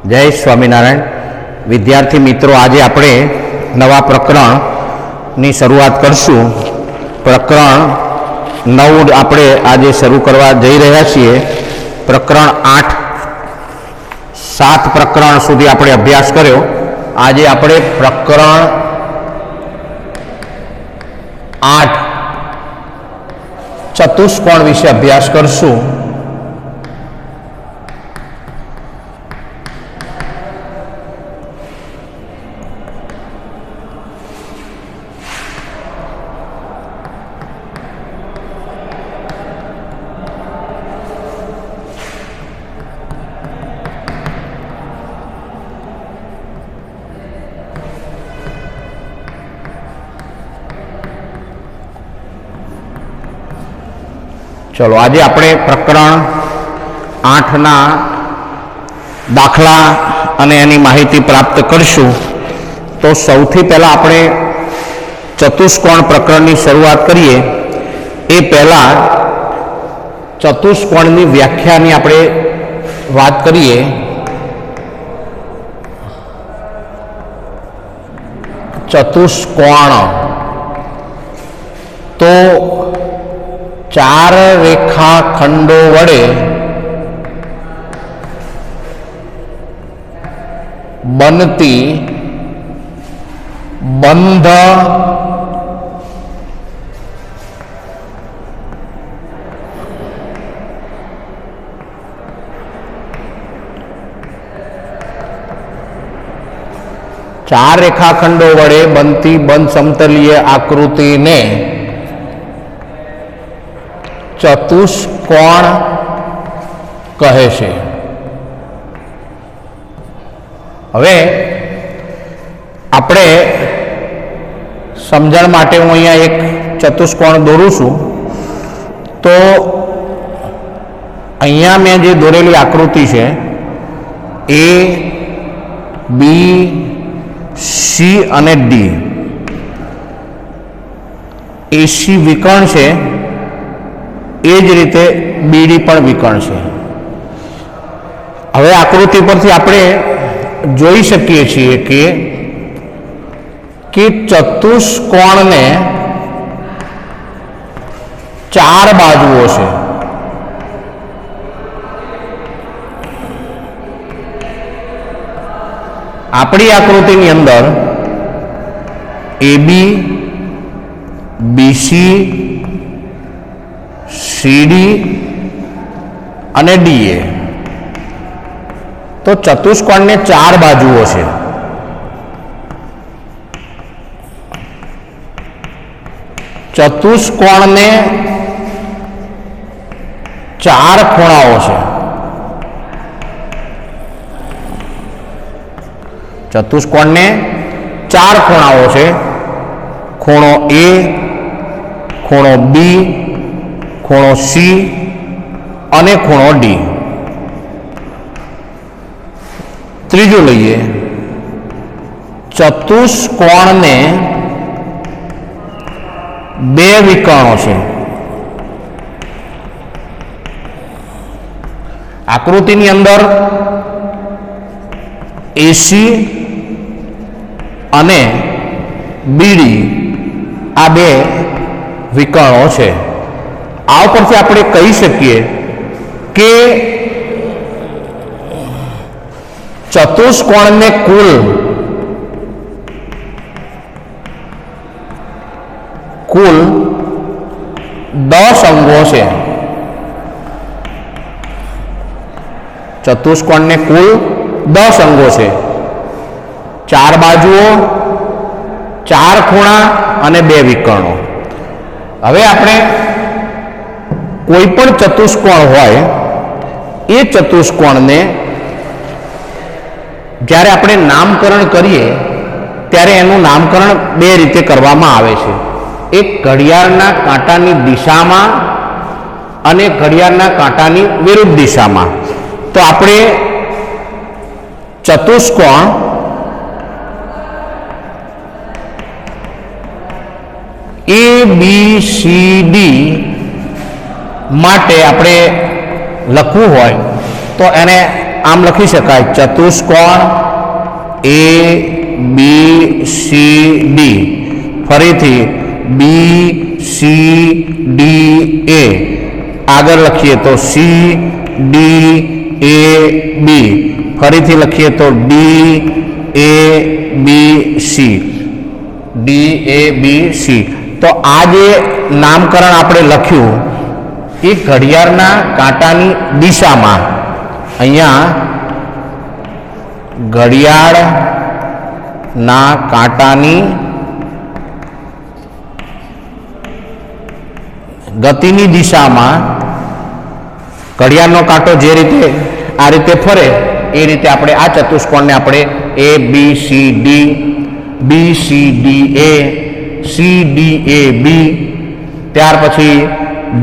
जय स्वामीनारायण। विद्यार्थी मित्रों, आज आपणे नवा प्रकरण शुरुआत करशुं। प्रकरण 9 आपणे आज शुरू करवा जई रह्या छीए। प्रकरण 8 7 प्रकरण सुधी आपणे अभ्यास कर्यो। आज आपणे प्रकरण 8 चतुष्कोण विषे अभ्यास करशुं। चलो आज आपणे प्रकरण 8 ना दाखला अने एनी माहिती प्राप्त करशुं। तो सौथी पहला आपणे चतुष्कोण प्रकरण की शुरुआत करिए। ए पहला चतुष्कोण की व्याख्या नी आपणे बात करिए। चतुष्कोण तो 4 रेखाखंडों वडे बनती बंध चार रेखाखंडों वडे बनती बंध समतलीय आकृति ने चतुष्कोण कहे छे। हवे आपणे समझण माटे हूँ अहींया एक चतुष्कोण दोरूं छुं। तो अहींया मैं जे दोरेली आकृति है ए बी सी अने डी, एसी विकर्ण है, एज रीते बीडी पण विकर्ण है। हवे आकृति परथी आपणे जोई शकीए छीए कि चतुष्कोण ने 4 बाजुओ छे। आपणी आकृति नी अंदर A B B C CD अने डीए, तो चतुष्कोण ने 4 बाजुओ छे। चतुष्कोण ने 4 खूणाओ छे। चतुष्कोण ने 4 खूणाओ छे। खूणो ए, खूणो बी, खूणो सी अने खूणो डी। त्रीजो लईए, चतुष्कोण ने 2 विकर्णो छे। आकृति नी अंदर एसी अने बीडी आ 2 विकर्णो छे। आ परथी आपणे कही शकीए के चतुष्कोण ने कुल 10 अंगों छे। चतुष्कोण ने कुल 10 अंगों छे। 4 बाजुओ, 4 खूणा अने 2 विकर्णो। हवे आपणे कोईपण चतुष्कोण होय ए चतुष्कोण ने ज्यारे आपणे नामकरण करीए त्यारे एनुं नामकरण 2 रीते करवामां आवे छे। एक घड़ियाळना कांटानी दिशामां अने घड़ियाळना कांटानी विरुद्ध दिशामां। तो आपणे चतुष्कोण ए बी सी डी माटे आपणे लखवू होय तो एने આમ લખી શકાય, ચતુષ્કોણ એ બી સી ડી, ફરીથી બી સી ડી એ, આગળ લખીએ તો સી ડી એ બી, ફરીથી લખીએ તો D A B C, D A B C. તો આ જે નામકરણ આપણે લખ્યું એ ઘડિયાળના કાંટાની દિશામાં, અહીંયા ઘડિયાળના કાંટાની ગતિની દિશામાં ઘડિયાળનો કાંટો જે રીતે આ રીતે ફરે એ રીતે આપણે આ ચતુષ્કોણને આપણે A B C D, B C D A, C D A B, ત્યાર પછી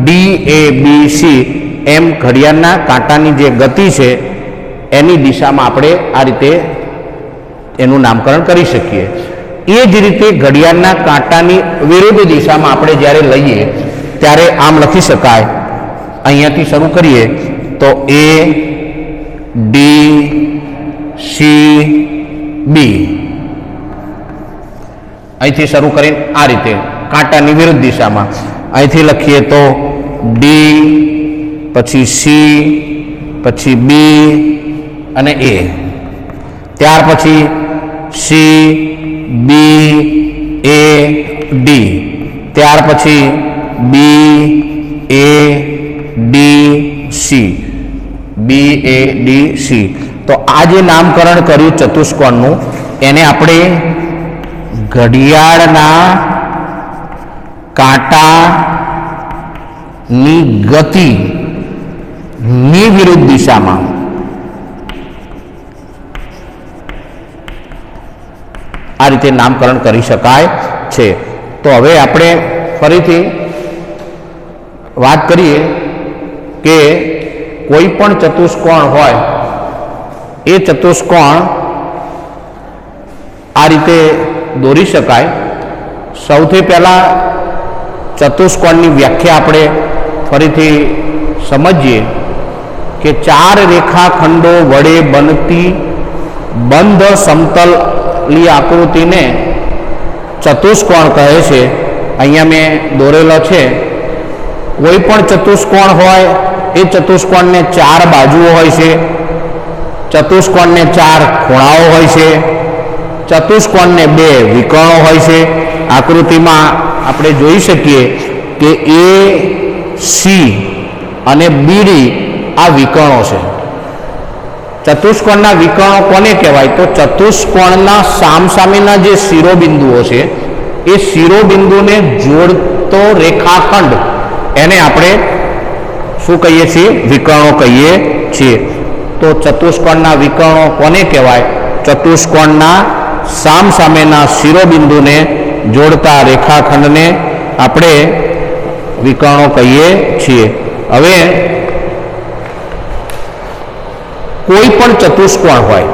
ડી એ બી સી, એમ ઘડિયાળના કાંટાની જે ગતિ છે એની દિશામાં આપણે આ રીતે એનું નામકરણ કરી શકીએ. એ જ રીતે ઘડિયાળના કાંટાની વિરુદ્ધ દિશામાં આપણે જ્યારે લઈએ ત્યારે આમ લખી શકાય, અહીંયાથી શરૂ કરીએ તો એ ડી સી બી, અહીંથી શરૂ કરીને આ રીતે કાંટાની વિરુદ્ધ દિશામાં, અહીંથી લખીએ તો ડી, પછી સી, પછી બી અને એ, ત્યાર પછી સી બી એ ડી, ત્યાર પછી બી એ ડી સી, બી એ ડી સી. તો આ જે નામકરણ કર્યું ચતુષ્કોણનું એને આપણે ઘડિયાળના કાંટાની ગતિની વિરુદ્ધ દિશામાં આ રીતે નામકરણ કરી શકાય છે. તો હવે આપણે ફરીથી વાત કરીએ કે કોઈ પણ ચતુષ્કોણ હોય એ ચતુષ્કોણ આ રીતે દોરી શકાય. સૌથી પહેલાં ચતુષ્કોણની વ્યાખ્યા આપણે ફરીથી સમજીએ કે ચાર રેખાખંડો વડે બનતી બંધ સમતલીય આકૃતિને ચતુષ્કોણ કહે છે. અહીંયા મેં દોરેલો છે. કોઈ પણ ચતુષ્કોણ હોય એ ચતુષ્કોણને ચાર બાજુઓ હોય છે, ચતુષ્કોણને ચાર ખૂણાઓ હોય છે, ચતુષ્કોણને બે વિકર્ણો હોય છે. આકૃતિમાં આપણે જોઈ શકીએ કે એ સી અને બીડી આ વિકર્ણો છે. ચતુષ્કોણના વિકર્ણો કોને કહેવાય? તો ચતુષ્કોણના સામસામેના જે શિરોબિંદુઓ છે એ શિરોબિંદુને જોડતો રેખાખંડ એને આપણે શું કહીએ છીએ? વિકર્ણો કહીએ છીએ. તો ચતુષ્કોણના વિકર્ણો કોને કહેવાય? ચતુષ્કોણના સામસામેના શિરોબિંદુને જોડતા રેખાખંડને આપણે વિકર્ણો કહીએ છીએ. હવે કોઈ પણ ચતુષ્કોણ હોય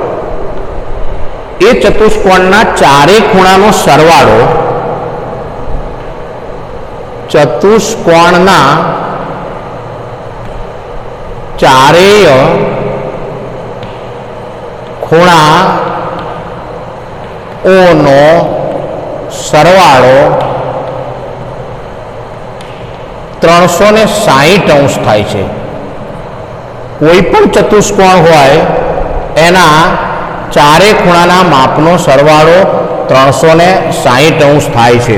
એ ચતુષ્કોણના ચારે ખૂણાનો સરવાળો ચતુષ્કોણના ચારેય ખૂણાઓનો સરવાળો 360 અંશ થાય છે. કોઈ પણ ચતુષ્કોણ હોય એના ચારે ખૂણાના માપનો સરવાળો 360 અંશ થાય છે.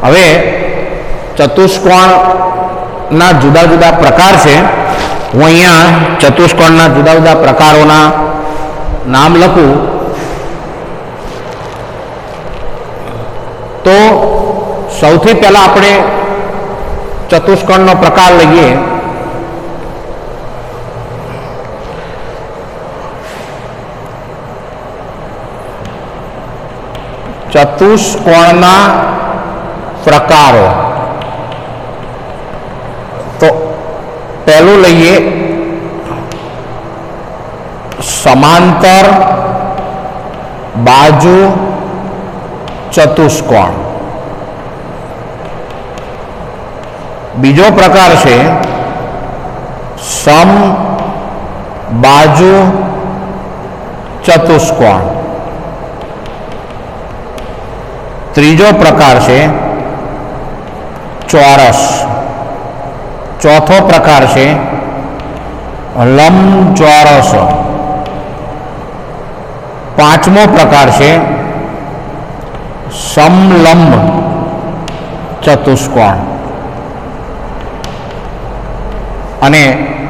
હવે ચતુષ્કોણના જુદા જુદા પ્રકાર છે. હું અહીંયા ચતુષ્કોણના જુદા જુદા પ્રકારોના નામ લખું તો સૌથી પહેલા આપણે ચતુષ્કોણનો પ્રકાર લઈએ. ચતુષ્કોણના પ્રકારો. તો પહેલું લઈએ સમાંતર બાજુ ચતુષ્કોણ. બીજો પ્રકાર છે बाजू चतुष्कोण। तीजो प्रकार है चौरस। चौथो प्रकार है लंबचौरस। पांचमो प्रकार है समलंब चतुष्कोण अने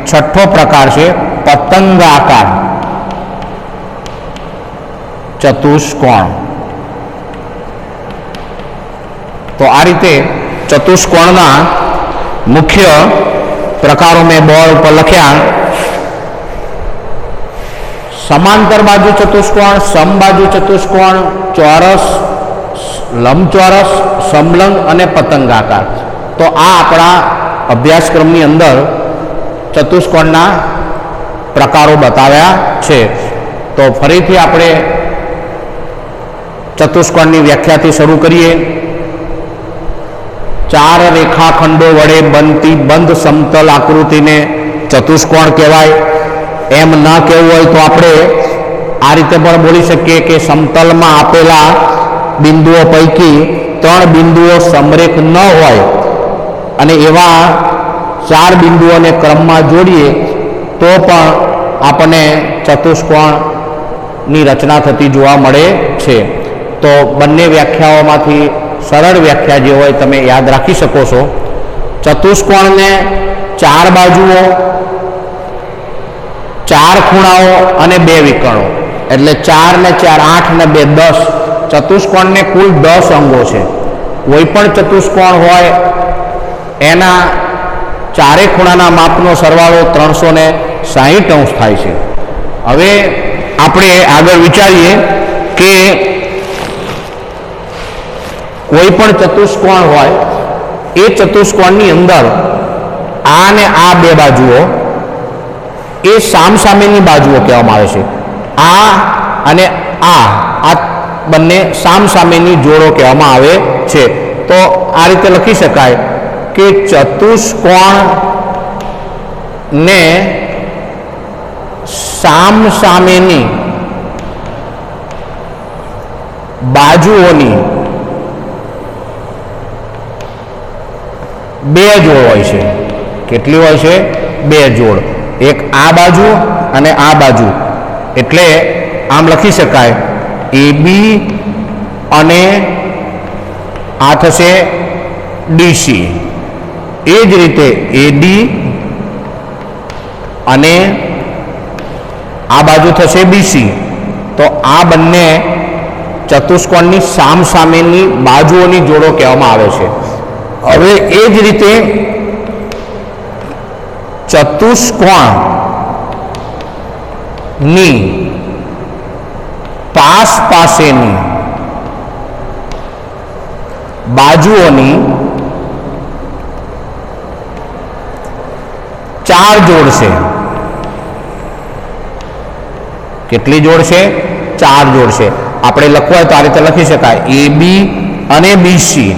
छठो प्रकार है पतंगाकार चतुष्कोण। तो आ रीते चतुष्कोणना मुख्य प्रकारों में बोर्ड पर लख्या समांतर बाजू चतुष्कोण, समबाजू चतुष्कोण, चौरस, लंबचौरस, समलंब अने पतंगाकार। तो आ अपना अभ्यासक्रमनी अंदर चतुष्कोणना प्रकारों बताव्या छे। तो फरीथी आपणे चतुष्कोणनी व्याख्याथी शरू करीए। चार रेखाखंडो वडे बनती बंध समतल आकृति ने चतुष्कोण कहेवाय। एम न कहेवुं होय तो आपणे आ रीते पण बोली शकीए के समतल में आपेला बिंदुओं पैकी त्रण बिंदुओं समरेख न होय अने एवा चार बिंदुओं ने क्रम में जोड़ीए तो पण आपने चतुष्कोण नी रचना थती जोवा मळे छे। तो बंने व्याख्याओमांथी सरल व्याख्या जे होय तमे याद राखी शको छो। चतुष्कोण ने चार बाजुओ, चार खूणाओ अने बे विकर्णो एटले 4 ने 4 8 ने 2 10। चतुष्कोण ने कुल 10 अंगो छे। कोईपण चतुष्कोण होय एना चारे खूणाना मापनो सरवाळो 360 अंश थाय छे। हवे आपणे आगळ विचारीए के कोईपण चतुष्कोण होय ए चतुष्कोणनी अंदर आ ने आ बे बाजुओ ए सामसामेनी बाजुओ कहेवामां आवे छे। आ अने आ बंने सामसामेनी जोड़ो कहेवामां आवे छे। तो आ रीते लखी शकाय के चतुष्कोण ने सामसामेनी बाजुओनी बे जोड़ होय छे। केटली होय छे? बे जोड़। एक आ बाजू अने आ बाजू एटले आम लखी शकाय ए बी अने आ थशे डीसी। ए ज रीते ए डी अने आ बाजू थशे बीसी। तो आ बंने चतुष्कोणनी सामसामेनी बाजुओनी जोड़ो कहेवामां आवे छे। हवे ए ज रीते चतुष्कोण नी पास पासेनी बाजुओनी चार जोड़ छे। केटली जोड़ छे? चार जोड़ छे। आपणे लखवा तो आ रीते लखी शकाय ए बी अने बीसी।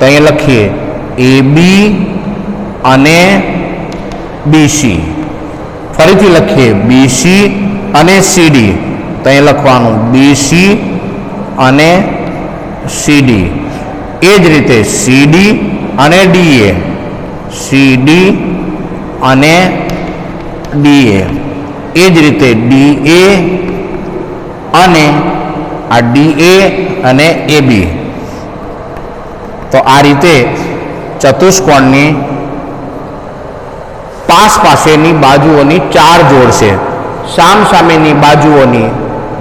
तो अहीं लखीए ए बी अने बीसी। फरीथी लखीए बीसी अने सीडी। तो अहीं लखवानुं बीसी अने सीडी। ए ज रीते सीडी अने डीए, सीडी अने डीए। ए ज रीते डीए अने आ डीए अने एबी। तो आ रीते चतुष्कोणनी पास पासेनी बाजुओनी चार जोड़ छे। सामसामेनी बाजुओनी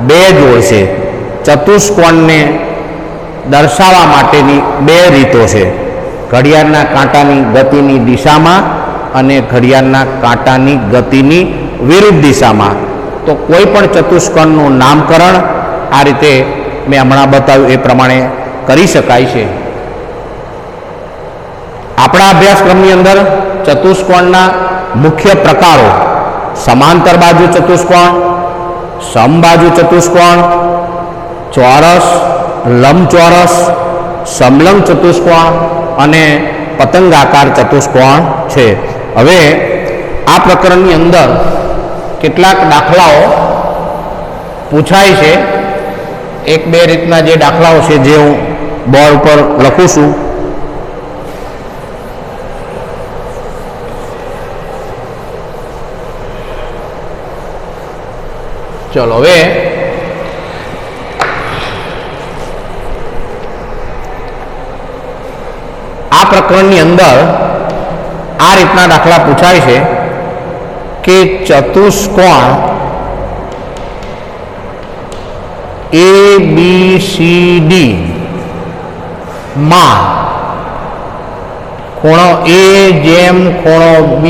बे जोड़ छे। चतुष्कोणने दर्शावा माटेनी बे रीतो छे। घड़ियाळना कांटानी गतिनी दिशामां अने घड़ियाळना कांटानी गतिनी विरुद्ध दिशामां। तो कोईपण चतुष्कोणनुं नामकरण आ रीते मैं हमणां बताव्युं ए प्रमाणे करी शकाय छे। अपना अभ्यासक्रमनी अंदर चतुष्कोणना मुख्य प्रकारों समांतर बाजू चतुष्कोण, समबाजू चतुष्कोण, चौरस, लंबचौरस, समलंब चतुष्कोण अने पतंगाकार चतुष्कोण छे। हवे आ प्रकरणनी अंदर કેટલાક દાખલાઓ પૂછાય છે. એક બે રીતના જે દાખલાઓ છે જે હું બોર્ડ ઉપર લખું છું. ચલો હવે આ પ્રકરણની અંદર આ રીતના દાખલા પૂછાય છે કે ચતુષ્કોણ ABCD માં ખૂણો A જેમ ખૂણો B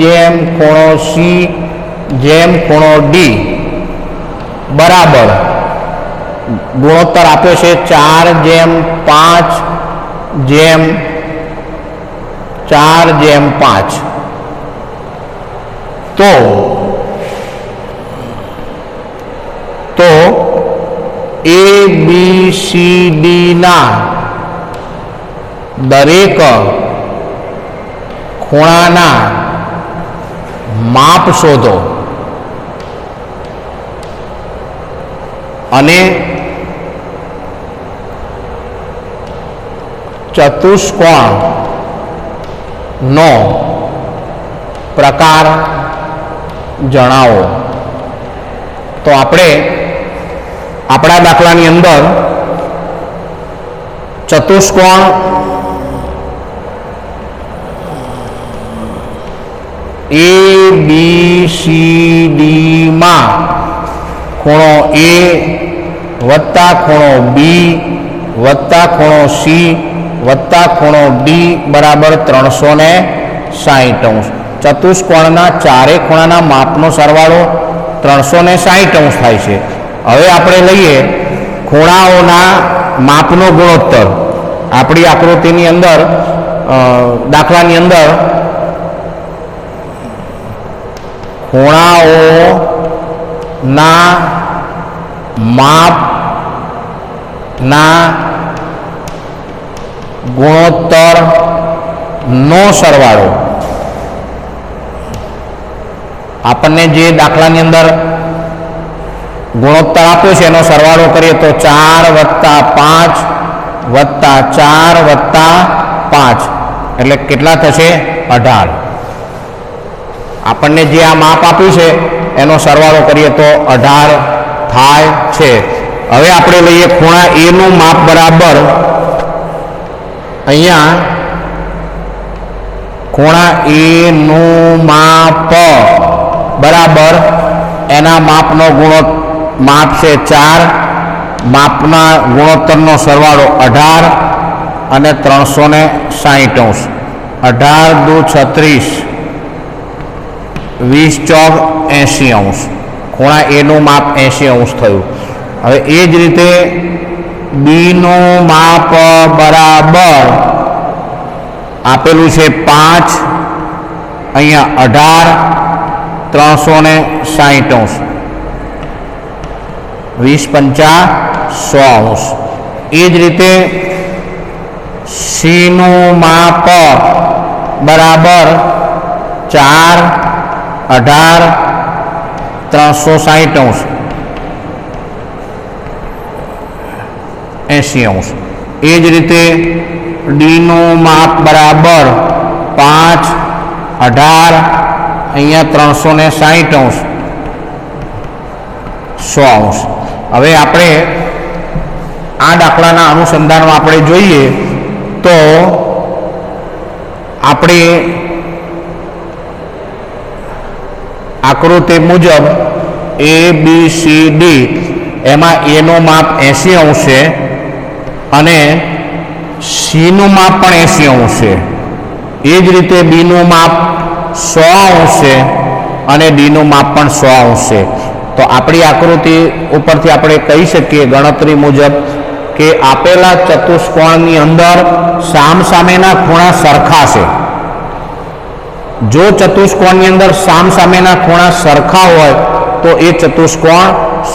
જેમ ખૂણો C જેમ ખૂણો D બરાબર ગુણોત્તર આપ્યો છે 4:5 જેમ 4:5. તો ABCD ના દરેક ખૂણાના માપ શોધો અને ચતુષ્કોણનો પ્રકાર જણાવો. તો આપણે આપણા દાખલાની અંદર ચતુષ્કોણ ABCD માં ખૂણો A વત્તા ખૂણો B વત્તા ખૂણો C વત્તા ખૂણો D બરાબર 360 ચતુષ્કોણના ચારે ખૂણાના માપનો સરવાળો 360 થાય છે. હવે આપણે લઈએ ખૂણાઓના માપનો ગુણોત્તર. આપણી આકૃતિની અંદર દાખલાની અંદર ખૂણાઓના માપના ગુણોત્તર નો સરવાળો આપણને જે દાખલાની અંદર ગુણોત્તર આપ્યો છે એનો સરવાળો કરીએ તો 4 વત્તા 5 વત્તા 4 વત્તા 5 એટલે કેટલા થશે 18. આપણને જે આ માપ આપ્યું છે એનો સરવાળો કરીએ તો 18 થાય છે. હવે આપણે લઈએ ખૂણા A નું માપ બરાબર અહીંયા ખૂણા A નું માપ બરાબર એના માપનો માપ છે 4, માપના ગુણોત્તરનો સરવાળો 18 અને 360 18 દુ 36 20 ચોક 80 ખૂણા A નું માપ 80 થયું. હવે એ જ રીતે B નું માપ બરાબર આપેલું છે 5, અહીંયા 18 360 20 પંચા 100. એ જ રીતે C નું માપ બરાબર 4 18 360 80. એ જ રીતે D નું માપ બરાબર 5 18 અહીંયા 360 100. હવે આપણે આ દાખલાના અનુસંધાનમાં આપણે જોઈએ તો આપણે આકૃતિ મુજબ ABCD એમાં A નું માપ 80 છે અને C નું માપ પણ 80 છે. એ જ રીતે B નું માપ 100 છે અને D નું માપ પણ 100 છે. તો આપણી આકૃતિ ઉપરથી આપણે કહી શકીએ ગણતરી મુજબ કે આપેલા ચતુષ્કોણની અંદર સામસામેના ખૂણા સરખા છે. જો ચતુષ્કોણની અંદર સામસામેના ખૂણા સરખા હોય તો એ ચતુષ્કોણ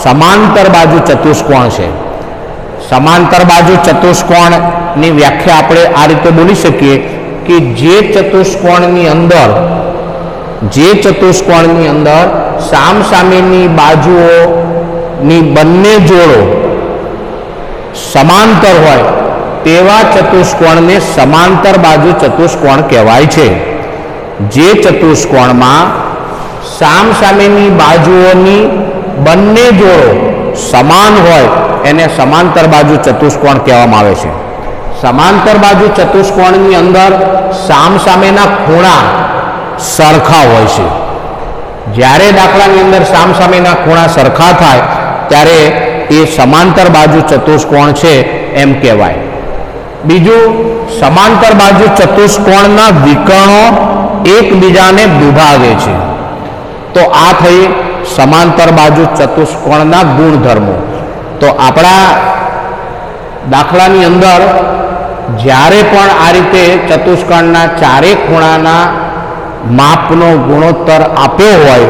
સમાંતર બાજુ ચતુષ્કોણ છે. સમાંતર બાજુ ચતુષ્કોણની વ્યાખ્યા આપણે આ રીતે બોલી શકીએ કે જે ચતુષ્કોણની અંદર સામસામેની બાજુઓની બંને જોડો સમાંતર હોય તેવા ચતુષ્કોણને સમાંતર બાજુ ચતુષ્કોણ કહેવાય છે. જે ચતુષ્કોણમાં સામસામેની બાજુઓની બંને જોડો સમાન હોય એને સમાંતર બાજુ ચતુષ્કોણ કહેવામાં આવે છે. સમાંતર બાજુ ચતુષ્કોણની અંદર સામસામેના ખૂણા સરખા હોય છે. જ્યારે દાખલાની અંદર સામસામેના ખૂણા સરખા થાય ત્યારે એ સમાંતર બાજુ ચતુષ્કોણ છે એમ કહેવાય. બીજું, સમાંતર બાજુ ચતુષ્કોણના વિકર્ણો એકબીજાને દુભાગે છે. તો આ થઈ સમાંતર બાજુ ચતુષ્કોણના ગુણધર્મો. તો આપણા દાખલાની અંદર જ્યારે પણ આ રીતે ચતુષ્કોણના ચારે ખૂણાના માપનો ગુણોત્તર આપ્યો હોય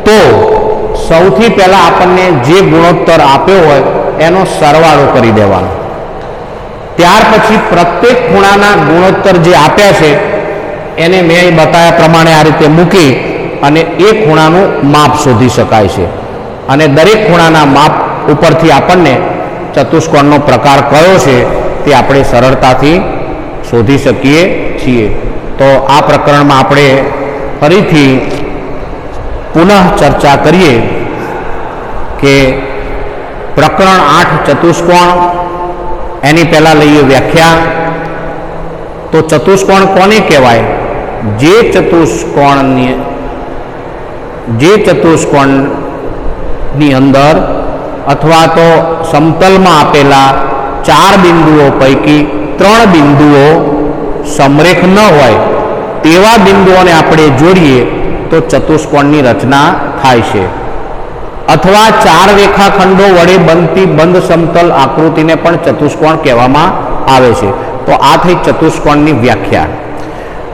તો સૌથી પહેલા આપણને જે ગુણોત્તર આપ્યો હોય એનો સરવાળો કરી દેવાનો. ત્યાર પછી પ્રત્યેક ખૂણાના ગુણોત્તર જે આપ્યા છે એને મેં બતાવ્યા પ્રમાણે આ રીતે મૂકી અને એ ખૂણાનું માપ શોધી શકાય છે. અને દરેક ખૂણાના માપ ઉપરથી આપણને ચતુષ્કોણનો પ્રકાર કયો છે તે આપણે સરળતાથી શોધી શકીએ છીએ. તો આ પ્રકરણમાં આપણે ફરીથી પુનઃ ચર્ચા કરીએ કે પ્રકરણ 8 ચતુષ્કોણ, એની પહેલાં લઈએ વ્યાખ્યા. તો ચતુષ્કોણ કોને કહેવાય? જે ચતુષ્કોણની અંદર અથવા તો સમતલમાં આપેલા 4 બિંદુઓ પૈકી 3 બિંદુઓ સમરેખ ન હોય તેવા બિંદુઓને આપણે જોડીએ તો ચતુષ્કોણની રચના થાય છે. અથવા 4 રેખાખંડો વડે બનતી બંધ સમતલ આકૃતિને પણ ચતુષ્કોણ કહેવામાં આવે છે. તો આ થઈ ચતુષ્કોણની વ્યાખ્યા.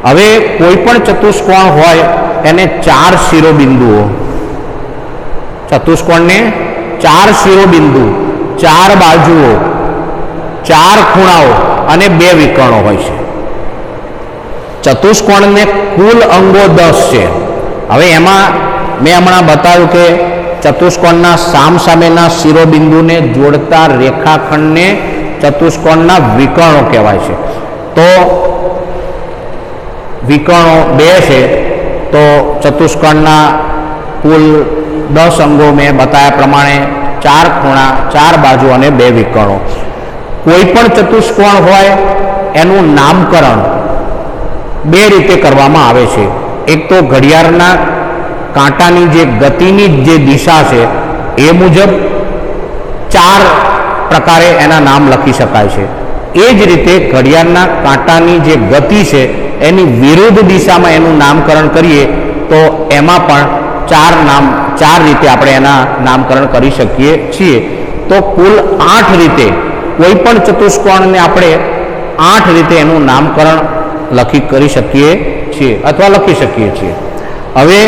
હવે કોઈ પણ ચતુષ્કોણ હોય એને 4 શિરોબિંદુઓ, ચતુષ્કોણને 4 શિરોબિંદુ, 4 બાજુઓ, 4 ખૂણાઓ અને 2 વિકર્ણો હોય છે. ચતુષ્કોણને કુલ અંગો 10 છે. હવે એમાં મેં હમણાં બતાવ્યું કે ચતુષ્કોણના સામસામેના શિરોબિંદુને જોડતા રેખાખંડને ચતુષ્કોણના વિકર્ણો કહેવાય છે. તો વિકર્ણો 2 છે. તો ચતુષ્કોણના કુલ 10 અંગો મેં બતાવ્યા પ્રમાણે 4 ખૂણા, 4 બાજુ અને 2 વિકર્ણો. કોઈ પણ ચતુષ્કોણ હોય એનું નામકરણ 2 રીતે કરવામાં આવે છે. એક તો ઘડિયાળના કાંટાની જે ગતિની જે દિશા છે એ મુજબ 4 પ્રકારે એના નામ લખી શકાય છે. એ જ રીતે ઘડિયાળના કાંટાની જે ગતિ છે એની વિરુદ્ધ દિશામાં એનું નામકરણ કરીએ તો એમાં પણ 4 રીતે આપણે એના નામકરણ કરી શકીએ છીએ. તો કુલ 8 રીતે કોઈ પણ ચતુષ્કોણને આપણે 8 રીતે એનું નામકરણ કરી શકીએ છીએ અથવા લખી શકીએ છીએ. હવે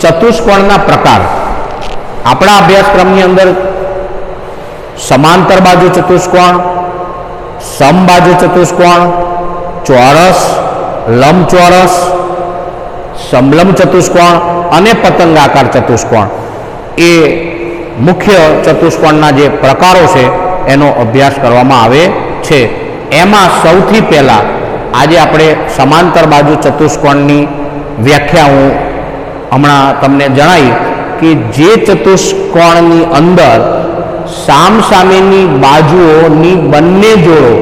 ચતુષ્કોણના પ્રકાર આપણા અભ્યાસક્રમની અંદર સમાંતર બાજુ ચતુષ્કોણ, સમબાજુ ચતુષ્કોણ, ચોરસ, લંબચોરસ, સમલંબ ચતુષ્કોણ અને પતંગાકાર ચતુષ્કોણ એ મુખ્ય ચતુષ્કોણના જે પ્રકારો છે એનો અભ્યાસ કરવામાં આવે છે. એમાં સૌથી પહેલા આજે આપણે સમાંતર બાજુ ચતુષ્કોણની વ્યાખ્યા હું હમણાં તમને જણાવી કે જે ચતુષ્કોણની અંદર સામસામેની બાજુઓની બંને જોડો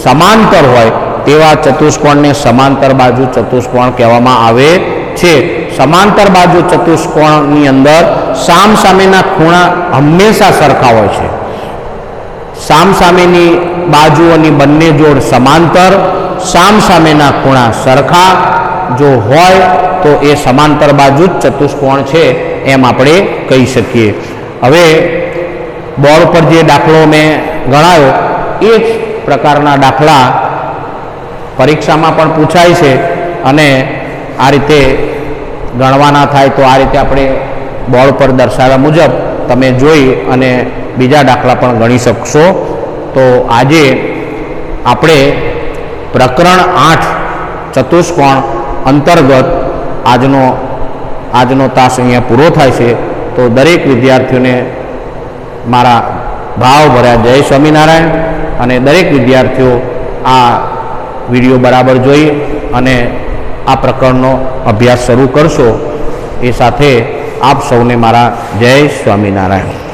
સમાંતર હોય તેવા ચતુષ્કોણને સમાંતર બાજુ ચતુષ્કોણ કહેવામાં આવે છે. સમાંતર બાજુ ચતુષ્કોણની અંદર સામસામેના ખૂણા હંમેશા સરખા હોય છે. સામસામેની બાજુઓની બંને જોડ સમાંતર, સામસામેના ખૂણા સરખા જો હોય તો એ સમાંતર બાજુ જ ચતુષ્કોણ છે એમ આપણે કહી શકીએ. હવે બોર્ડ પર જે દાખલો મેં ગણાયો એ જ પ્રકારના દાખલા પરીક્ષામાં પણ પૂછાય છે અને આ રીતે ગણવાના થાય તો આ રીતે આપણે બોર્ડ પર દર્શાવ્યા મુજબ તમે જોઈ અને બીજા દાખલા પણ ગણી શકશો. તો આજે આપણે પ્રકરણ 8 ચતુષ્કોણ અંતર્ગત આજનો આજનો તાસ અહીંયા પૂરો થાય છે. તો દરેક વિદ્યાર્થીઓને મારા ભાવભર્યા જય સ્વામિનારાયણ. અને દરેક વિદ્યાર્થીઓ આ વિડીયો બરાબર જોઈ અને આ પ્રકરણનો અભ્યાસ શરૂ કરશો એ સાથે આપ સૌને મારા જય સ્વામિનારાયણ.